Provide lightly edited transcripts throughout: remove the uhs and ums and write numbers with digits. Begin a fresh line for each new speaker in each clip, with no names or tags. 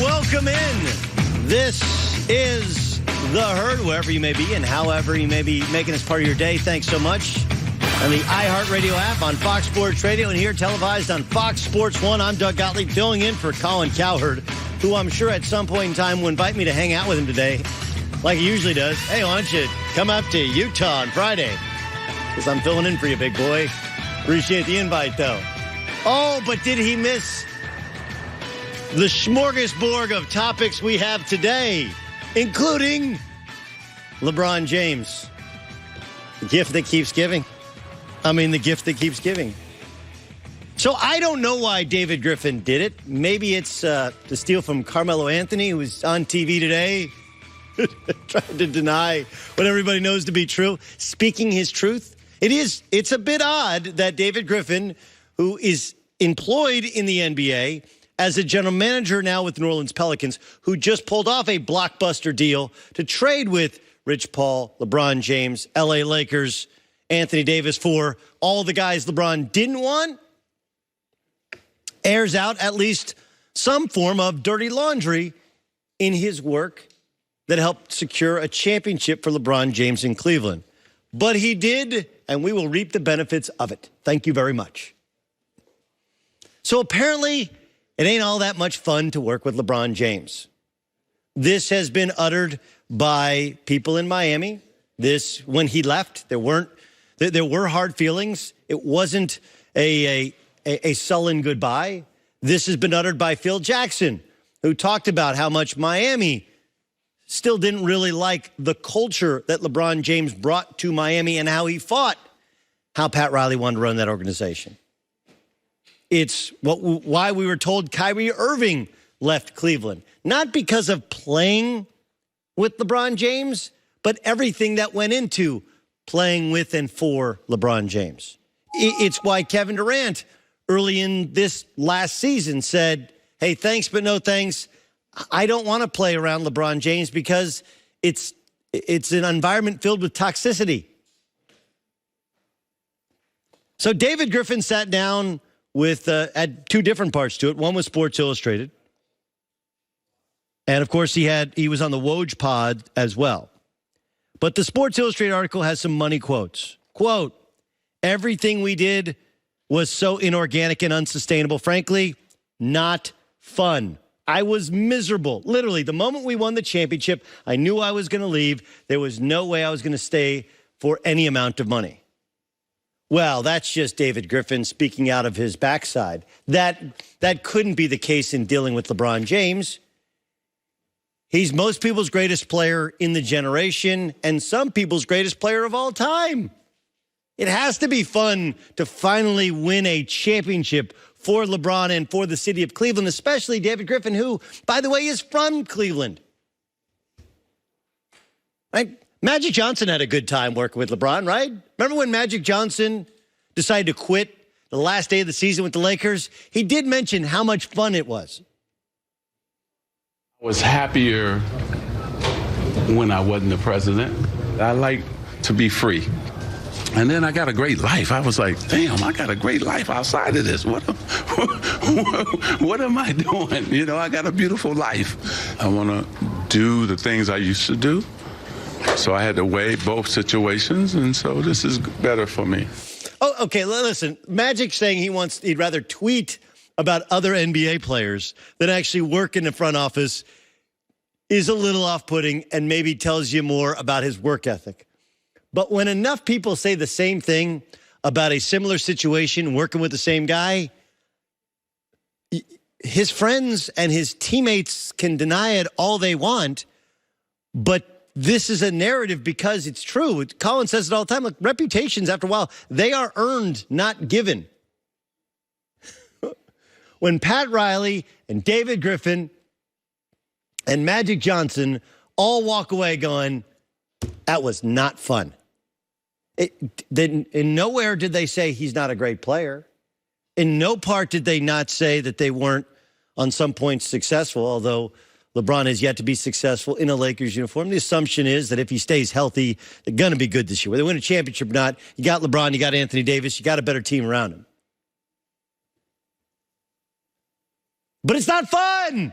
welcome in. This is The Herd, wherever you may be and however you may be making this part of your day. Thanks so much. On the iHeartRadio app, on Fox Sports Radio, and here televised on Fox Sports 1. I'm Doug Gottlieb, filling in for Colin Cowherd, who I'm sure at some point in time will invite me to hang out with him today, like he usually does. Hey, why don't you come up to Utah on Friday? Because I'm filling in for you, big boy. Appreciate the invite, though. Oh, but did he miss the smorgasbord of topics we have today, including LeBron James? The gift that keeps giving. The gift that keeps giving. So I don't know why David Griffin did it. Maybe it's to steal from Carmelo Anthony, who was on TV today, trying to deny what everybody knows to be true, speaking his truth. It's a bit odd that David Griffin, who is employed in the NBA as a general manager now with New Orleans Pelicans, who just pulled off a blockbuster deal to trade with Rich Paul, LeBron James, LA Lakers, Anthony Davis for all the guys LeBron didn't want, airs out at least some form of dirty laundry in his work that helped secure a championship for LeBron James in Cleveland. But he did, and we will reap the benefits of it. Thank you very much. So apparently, it ain't all that much fun to work with LeBron James. This has been uttered by people in Miami. When he left, there were hard feelings. It wasn't a sullen goodbye. This has been uttered by Phil Jackson, who talked about how much Miami still didn't really like the culture that LeBron James brought to Miami and how he fought how Pat Riley wanted to run that organization. It's why we were told Kyrie Irving left Cleveland. Not because of playing with LeBron James, but everything that went into playing with and for LeBron James. It's why Kevin Durant, early in this last season, said, hey, thanks, but no thanks. I don't want to play around LeBron James because it's an environment filled with toxicity. So David Griffin sat down with had two different parts to it. One was Sports Illustrated. And, of course, he was on the Woj pod as well. But the Sports Illustrated article has some money quotes. Quote, everything we did was so inorganic and unsustainable. Frankly, not fun. I was miserable. Literally, the moment we won the championship, I knew I was going to leave. There was no way I was going to stay for any amount of money. Well, that's just David Griffin speaking out of his backside. That couldn't be the case in dealing with LeBron James. He's most people's greatest player in the generation and some people's greatest player of all time. It has to be fun to finally win a championship for LeBron and for the city of Cleveland, especially David Griffin, who, by the way, is from Cleveland. Right? Magic Johnson had a good time working with LeBron, right? Remember when Magic Johnson decided to quit the last day of the season with the Lakers? He did mention how much fun it was.
I was happier when I wasn't the president. I like to be free. And then I got a great life. I was like, damn, I got a great life outside of this. What am I doing? I got a beautiful life. I want to do the things I used to do. So I had to weigh both situations, and so this is better for me.
Oh, okay, listen. Magic's saying he'd rather tweet about other NBA players than actually work in the front office is a little off-putting and maybe tells you more about his work ethic. But when enough people say the same thing about a similar situation, working with the same guy, his friends and his teammates can deny it all they want, but this is a narrative because it's true. Colin says it all the time. Look, reputations, after a while, they are earned, not given. When Pat Riley and David Griffin and Magic Johnson all walk away going, that was not fun. In nowhere did they say he's not a great player. In no part did they not say that they weren't on some points successful, although LeBron has yet to be successful in a Lakers uniform. The assumption is that if he stays healthy, they're going to be good this year. Whether they win a championship or not, you got LeBron, you got Anthony Davis, you got a better team around him. But it's not fun.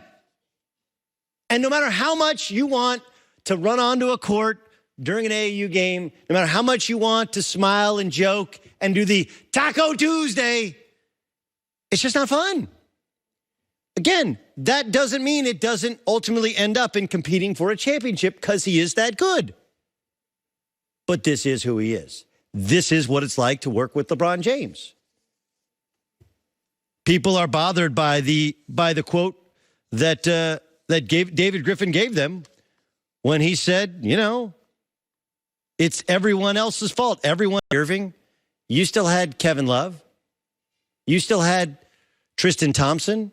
And no matter how much you want to run onto a court during an AAU game, no matter how much you want to smile and joke and do the Taco Tuesday, it's just not fun. Again, that doesn't mean it doesn't ultimately end up in competing for a championship because he is that good. But this is who he is. This is what it's like to work with LeBron James. People are bothered by the quote that David Griffin gave them when he said, it's everyone else's fault. Everyone. Irving, you still had Kevin Love. You still had Tristan Thompson.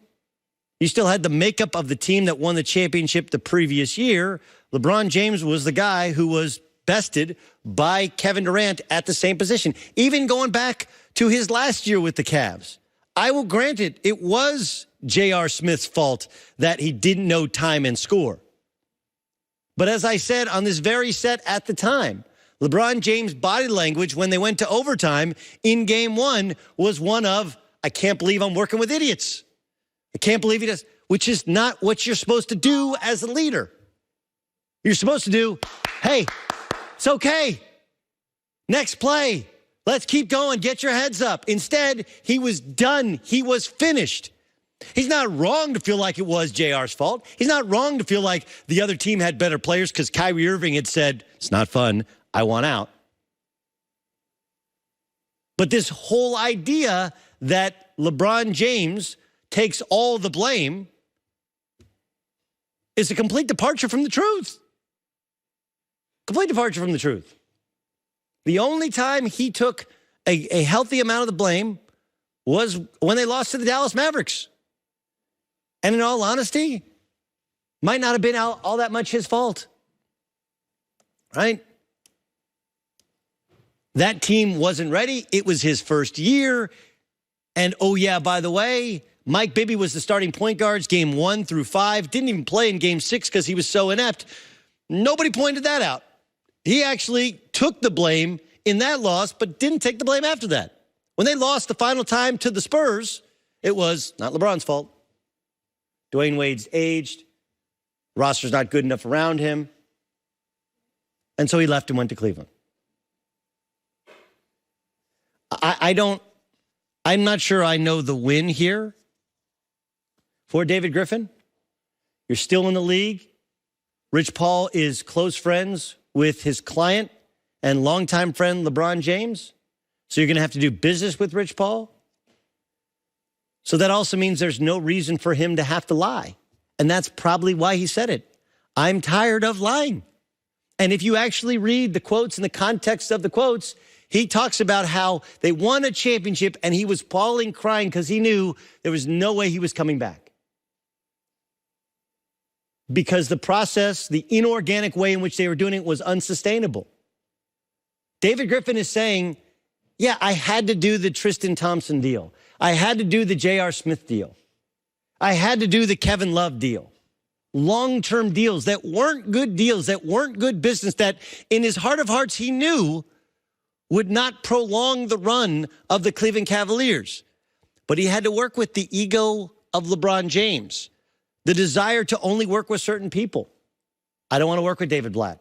You still had the makeup of the team that won the championship the previous year. LeBron James was the guy who was bested by Kevin Durant at the same position, even going back to his last year with the Cavs. I will grant it was J.R. Smith's fault that he didn't know time and score. But as I said on this very set at the time, LeBron James' body language when they went to overtime in game one was one of, I can't believe I'm working with idiots. I can't believe he does, which is not what you're supposed to do as a leader. You're supposed to do, hey, it's okay. Next play. Let's keep going. Get your heads up. Instead, he was done. He was finished. He's not wrong to feel like it was JR's fault. He's not wrong to feel like the other team had better players because Kyrie Irving had said, it's not fun. I want out. But this whole idea that LeBron James takes all the blame is a complete departure from the truth. Complete departure from the truth. The only time he took a healthy amount of the blame was when they lost to the Dallas Mavericks. And in all honesty, might not have been all that much his fault. Right? That team wasn't ready. It was his first year. And oh yeah, by the way, Mike Bibby was the starting point guards game 1 through 5. Didn't even play in game 6 because he was so inept. Nobody pointed that out. He actually took the blame in that loss, but didn't take the blame after that. When they lost the final time to the Spurs, it was not LeBron's fault. Dwayne Wade's aged. Roster's not good enough around him. And so he left and went to Cleveland. I'm not sure I know the win here for David Griffin. You're still in the league. Rich Paul is close friends with his client and longtime friend LeBron James. So you're going to have to do business with Rich Paul. So that also means there's no reason for him to have to lie. And that's probably why he said it. I'm tired of lying. And if you actually read the quotes and the context of the quotes, he talks about how they won a championship and he was bawling, crying because he knew there was no way he was coming back. Because the process, the inorganic way in which they were doing it was unsustainable. David Griffin is saying, yeah, I had to do the Tristan Thompson deal. I had to do the J.R. Smith deal. I had to do the Kevin Love deal. Long-term deals that weren't good deals, that weren't good business, that in his heart of hearts he knew would not prolong the run of the Cleveland Cavaliers. But he had to work with the ego of LeBron James, the desire to only work with certain people. I don't want to work with David Blatt.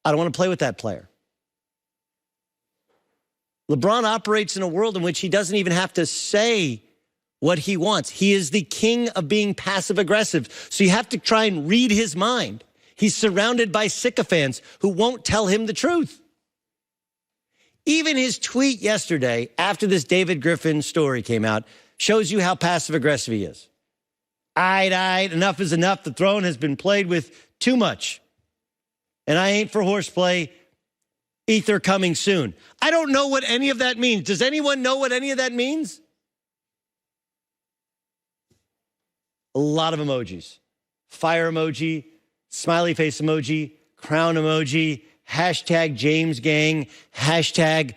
I don't want to play with that player. LeBron operates in a world in which he doesn't even have to say what he wants. He is the king of being passive-aggressive. So you have to try and read his mind. He's surrounded by sycophants who won't tell him the truth. Even his tweet yesterday, after this David Griffin story came out, shows you how passive-aggressive he is. Enough is enough. The throne has been played with too much. And I ain't for horseplay. Ether coming soon. I don't know what any of that means. Does anyone know what any of that means? A lot of emojis. Fire emoji, smiley face emoji, crown emoji, hashtag James Gang, hashtag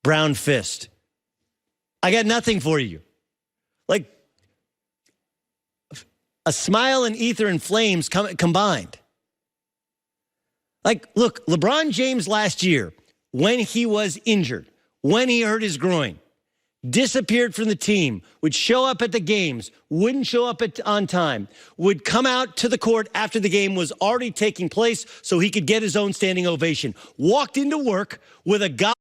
brown fist. I got nothing for you. Like a smile and ether and flames combined. Like, look, LeBron James last year, when he was injured, when he hurt his groin, disappeared from the team, would show up at the games, wouldn't show up on time, would come out to the court after the game was already taking place so he could get his own standing ovation, walked into work with a guy.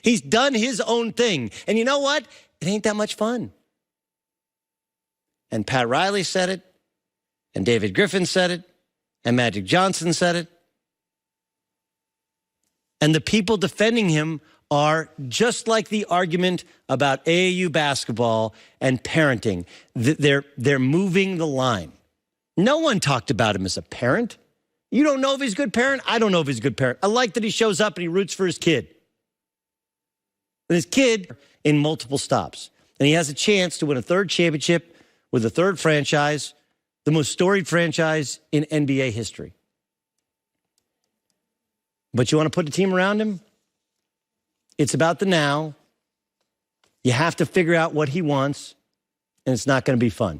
He's done his own thing. And you know what? It ain't that much fun. And Pat Riley said it, and David Griffin said it, and Magic Johnson said it. And the people defending him are just like the argument about AAU basketball and parenting. They're moving the line. No one talked about him as a parent. You don't know if he's a good parent. I don't know if he's a good parent. I like that he shows up and he roots for his kid. And his kid in multiple stops. And he has a chance to win a third championship with a third franchise, the most storied franchise in NBA history. But you want to put a team around him? It's about the now. You have to figure out what he wants, and it's not going to be fun.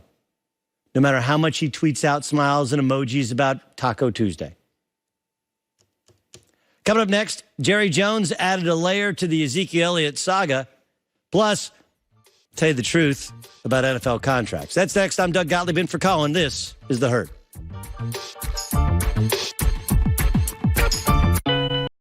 No matter how much he tweets out smiles and emojis about Taco Tuesday. Coming up next, Jerry Jones added a layer to the Ezekiel Elliott saga. Plus, tell you the truth about NFL contracts. That's next. I'm Doug Gottlieb in for Colin. This is The Herd.